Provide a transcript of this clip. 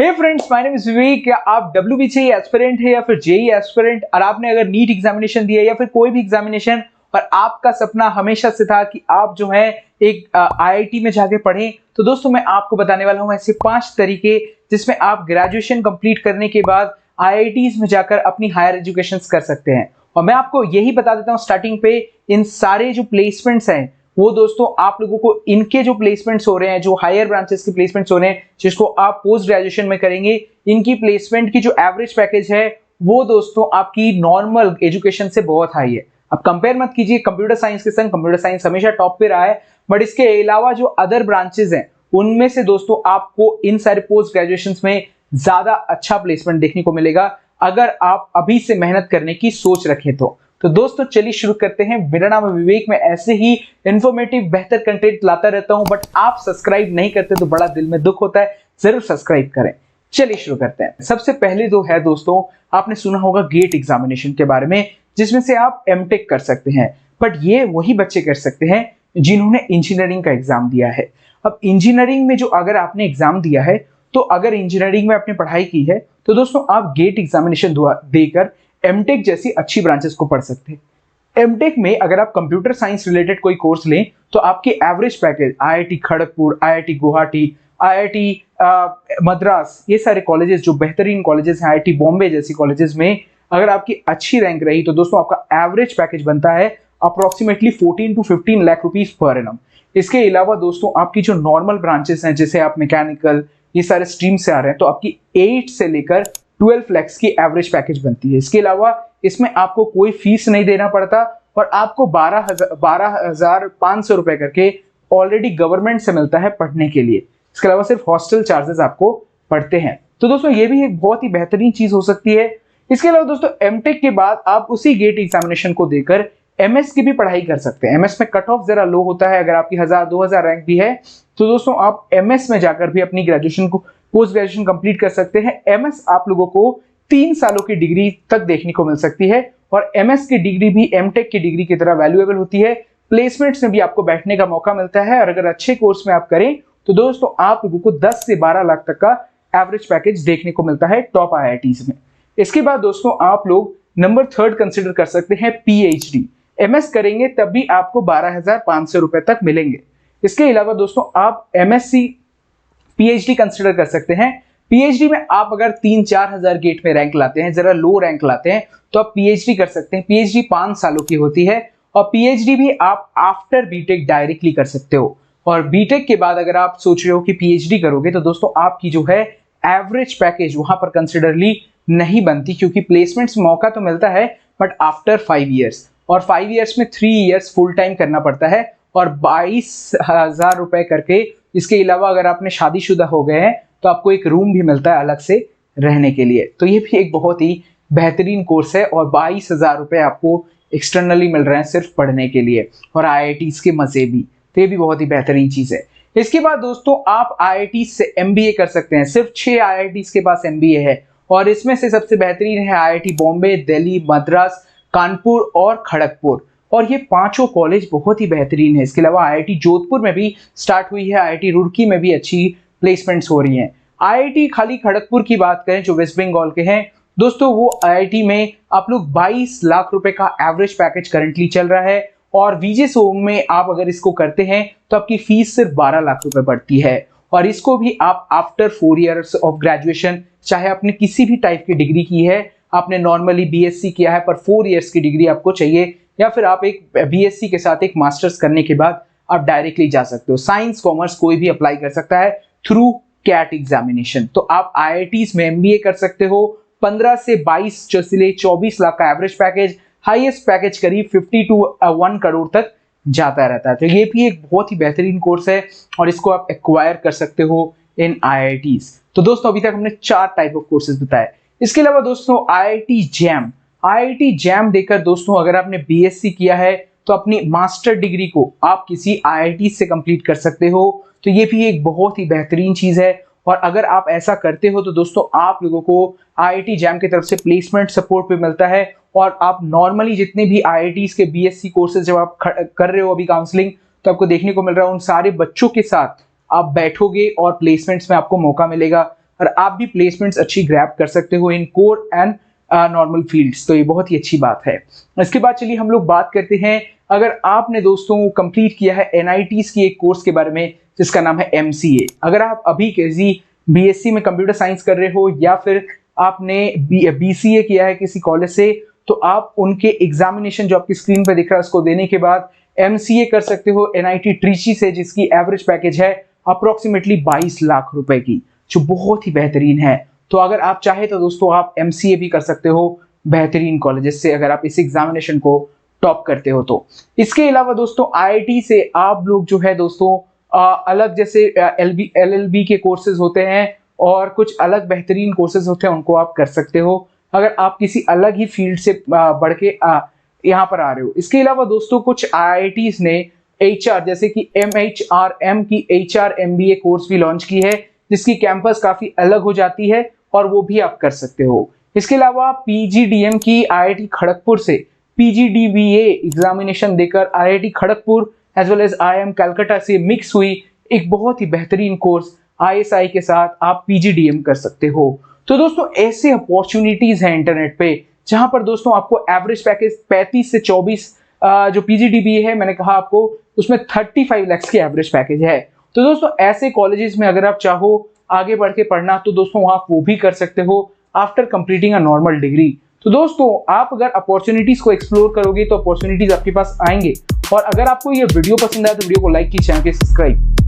Hey friends, my name is Vivek. क्या आप WBCE aspirant है या फिर जेई एस्पिरेंट और आपने अगर नीट एग्जामिनेशन दिया या फिर कोई भी एग्जामिनेशन और आपका सपना हमेशा से था कि आप जो है एक IIT में जाके पढ़ें, तो दोस्तों मैं आपको बताने वाला हूं ऐसे 5 तरीके जिसमें आप ग्रेजुएशन कंप्लीट करने के बाद IITs में जाकर अपनी हायर एजुकेशन कर सकते हैं। और मैं आपको यही बता देता हूं स्टार्टिंग पे, इन सारे जो प्लेसमेंट्स हैं वो दोस्तों आप लोगों को इनके जो प्लेसमेंट्स हो रहे हैं, जो हायर ब्रांचेस के प्लेसमेंट्स हो रहे हैं जिसको आप पोस्ट ग्रेजुएशन में करेंगे, इनकी प्लेसमेंट की जो एवरेज पैकेज है वो दोस्तों आपकी नॉर्मल एजुकेशन से बहुत हाई है। अब कंपेयर मत कीजिए कंप्यूटर साइंस के संग, कंप्यूटर साइंस हमेशा टॉप पे रहा है, बट इसके अलावा जो अदर ब्रांचेस हैं उनमें से दोस्तों आपको इन सारे पोस्ट ग्रेजुएशन में ज्यादा अच्छा प्लेसमेंट देखने को मिलेगा अगर आप अभी से मेहनत करने की सोच रखें तो दोस्तों चलिए शुरू करते हैं। मेरा नाम है विवेक, मैं ऐसे ही इंफॉर्मेटिव बेहतर कंटेंट लाता रहता हूं, बट आप सब्सक्राइब नहीं करते तो बड़ा दिल में दुख होता है। जरूर सब्सक्राइब करें। चलिए शुरू करते हैं। सबसे पहले जो है दोस्तों, आपने सुना होगा गेट एग्जामिनेशन के बारे में, जिसमें से आप एमटेक कर सकते हैं, बट ये वही बच्चे कर सकते हैं जिन्होंने इंजीनियरिंग का एग्जाम दिया है। अब इंजीनियरिंग में जो अगर आपने एग्जाम दिया है, तो अगर इंजीनियरिंग में आपने पढ़ाई की है तो दोस्तों आप गेट एग्जामिनेशन देकर एमटेक जैसी अच्छी ब्रांचेस को पढ़ सकते हैं। एमटेक में अगर आप कंप्यूटर साइंस रिलेटेड कोई कोर्स लें तो आपकी average package IIT Kharagpur, IIT Guwahati, IIT Madras, ये सारे कॉलेजेस जो बेहतरीन कॉलेजेस हैं, IIT बॉम्बे जैसी कॉलेजेस में अगर आपकी अच्छी रैंक रही तो दोस्तों आपका एवरेज पैकेज बनता है approximately 14 to 15 lakh rupees per annum. इसके अलावा दोस्तों आपकी जो नॉर्मल ब्रांचेस हैं, जैसे आप मैकेनिकल, ये सारे स्ट्रीम से आ रहे हैं, तो आपकी 8 से लेकर 12 लाख की एवरेज पैकेज बनती है। इसके अलावा इसमें आपको कोई फीस नहीं देना पड़ता और आपको 12,500 रुपए करके ऑलरेडी गवर्नमेंट से मिलता है पढ़ने के लिए। इसके अलावा सिर्फ हॉस्टल चार्जेस आपको पड़ते हैं। तो दोस्तों ये भी एक बहुत ही बेहतरीन चीज हो सकती है। इसके अलावा दोस्तों एमटेक के बाद आप उसी गेट एग्जामिनेशन को देकर MS की भी पढ़ाई कर सकते हैं। MS में कट ऑफ जरा लो होता है, अगर आपकी 1000-2000 रैंक भी है तो दोस्तों आप MS में जाकर भी अपनी ग्रेजुएशन को पोस्ट ग्रेजुएशन कंप्लीट कर सकते हैं। MS आप लोगों को 3 सालों की डिग्री तक देखने को मिल सकती है और MS की डिग्री भी एमटेक की डिग्री की तरह वैल्यूएबल होती है। प्लेसमेंट्स में भी आपको बैठने का मौका मिलता है और अगर अच्छे कोर्स में आप करें तो दोस्तों आप लोगों को 10 से 12 लाख तक का एवरेज पैकेज देखने को मिलता है टॉप IITs में। इसके बाद दोस्तों आप लोग नंबर 3 कंसिडर कर सकते हैं PhD। MS करेंगे तब भी आपको 12,500 रुपए तक मिलेंगे। इसके अलावा दोस्तों आप MSc PhD कंसिडर कर सकते हैं। PhD में आप अगर 3-4 हजार गेट में रैंक लाते हैं, जरा लो रैंक लाते हैं, तो आप PhD कर सकते हैं। PhD 5 सालों की होती है और PhD भी आप आफ्टर बीटेक डायरेक्टली कर सकते हो। और बीटेक के बाद अगर आप सोच रहे हो कि PhD करोगे तो दोस्तों आपकी जो है एवरेज पैकेज वहां पर कंसिडरली नहीं बनती, क्योंकि प्लेसमेंट्स मौका तो मिलता है बट आफ्टर 5 ईयर्स, और 5 ईयर्स में 3 ईयर्स फुल टाइम करना पड़ता है और 22,000 रुपए करके। इसके अलावा अगर आपने शादीशुदा हो गए हैं तो आपको एक रूम भी मिलता है अलग से रहने के लिए। तो ये भी एक बहुत ही बेहतरीन कोर्स है और 22,000 रुपए आपको एक्सटर्नली मिल रहे हैं सिर्फ पढ़ने के लिए, और IITs के मजे भी। तो ये भी बहुत ही बेहतरीन चीज है। इसके बाद दोस्तों आप IIT से MBA कर सकते हैं। सिर्फ 6 IITs के पास MBA है और इसमें से सबसे बेहतरीन है IIT बॉम्बे, दिल्ली, मद्रास, कानपुर और खड़गपुर, और ये पांचों कॉलेज बहुत ही बेहतरीन है। इसके अलावा IIT जोधपुर में भी स्टार्ट हुई है, IIT रुड़की में भी अच्छी प्लेसमेंट्स हो रही हैं। IIT खाली खड़गपुर की बात करें जो वेस्ट बंगाल के हैं दोस्तों, वो IIT में आप लोग 22 लाख रुपए का एवरेज पैकेज करंटली चल रहा है और VJSOM में आप अगर इसको करते हैं तो आपकी फीस सिर्फ 12 लाख रुपए पड़ती है। और इसको भी आप आफ्टर 4 ईयर्स ऑफ ग्रेजुएशन, चाहे आपने किसी भी टाइप की डिग्री की है, आपने नॉर्मली BSc किया है पर 4 इयर्स की डिग्री आपको चाहिए, या फिर आप एक BSc के साथ एक मास्टर्स करने के बाद आप डायरेक्टली जा सकते हो। साइंस कॉमर्स कोई भी अप्लाई कर सकता है थ्रू कैट एग्जामिनेशन। तो आप IITs में MBA कर सकते हो। 15 से 22 चलिए 24 लाख का एवरेज पैकेज, हाईएस्ट पैकेज करीब 50 to 1 करोड़ तक जाता रहता है। तो ये भी एक बहुत ही बेहतरीन कोर्स है और इसको आप एक्वायर कर सकते हो इन IITs। तो दोस्तों अभी तक हमने 4 टाइप ऑफ कोर्सेज बताए। इसके अलावा दोस्तों IIT जैम देकर दोस्तों अगर आपने BSc किया है तो अपनी मास्टर डिग्री को आप किसी IIT से कंप्लीट कर सकते हो। तो ये भी एक बहुत ही बेहतरीन चीज है और अगर आप ऐसा करते हो तो दोस्तों आप लोगों को IIT जैम की तरफ से प्लेसमेंट सपोर्ट भी मिलता है और आप नॉर्मली जितने भी IITs के BSc कोर्सेज जब आप कर रहे हो अभी काउंसलिंग, तो आपको देखने को मिल रहा है उन सारे बच्चों के साथ आप बैठोगे और प्लेसमेंट्स में आपको मौका मिलेगा। और आप भी प्लेसमेंट्स अच्छी ग्रैब कर सकते हो इन कोर एंड नॉर्मल फील्ड्स। तो ये बहुत ही अच्छी बात है। इसके बाद चलिए हम लोग बात करते हैं, अगर आपने दोस्तों कंप्लीट किया है NITs की एक कोर्स के बारे में जिसका नाम है MCA। अगर आप अभी किसी BSc में कंप्यूटर साइंस कर रहे हो या फिर आपने BCA किया है किसी कॉलेज से, तो आप उनके एग्जामिनेशन जो आपकी स्क्रीन पर दिख रहा है उसको देने के बाद MCA कर सकते हो NIT ट्रिची से, जिसकी एवरेज पैकेज है अप्रोक्सीमेटली 22 लाख रुपए की, जो बहुत ही बेहतरीन है। तो अगर आप चाहे तो दोस्तों आप MCA भी कर सकते हो बेहतरीन कॉलेजेस से, अगर आप इस एग्जामिनेशन को टॉप करते हो तो। इसके अलावा दोस्तों IIT से आप लोग जो है दोस्तों अलग जैसे LLB के कोर्सेज होते हैं और कुछ अलग बेहतरीन कोर्सेज होते हैं, उनको आप कर सकते हो अगर आप किसी अलग ही फील्ड से बढ़ के यहाँ पर आ रहे हो। इसके अलावा दोस्तों कुछ IITs ने HR जैसे कि MHRM की HR MBA कोर्स भी लॉन्च की है, जिसकी कैंपस काफी अलग हो जाती है और वो भी आप कर सकते हो। इसके अलावा PGDM की IIT खड़गपुर से PGDBA एग्जामिनेशन देकर IIT Kharagpur as well as IIM Calcutta से मिक्स हुई एक बहुत ही बेहतरीन कोर्स ISI के साथ आप PGDM कर सकते हो। तो दोस्तों ऐसे अपॉर्चुनिटीज हैं इंटरनेट पे जहां पर दोस्तों आपको एवरेज पैकेज 35 से 24 जो PGDBA है मैंने कहा आपको उसमें 35 लाख की एवरेज पैकेज है। तो दोस्तों ऐसे कॉलेजेस में अगर आप चाहो आगे बढ़ के पढ़ना तो दोस्तों आप वो भी कर सकते हो after completing a normal degree. तो दोस्तों आप अगर अपॉर्चुनिटीज को एक्सप्लोर करोगे तो अपॉर्चुनिटीज आपके पास आएंगे। और अगर आपको ये वीडियो पसंद आए तो वीडियो को लाइक कीजिए, चैनल को सब्सक्राइब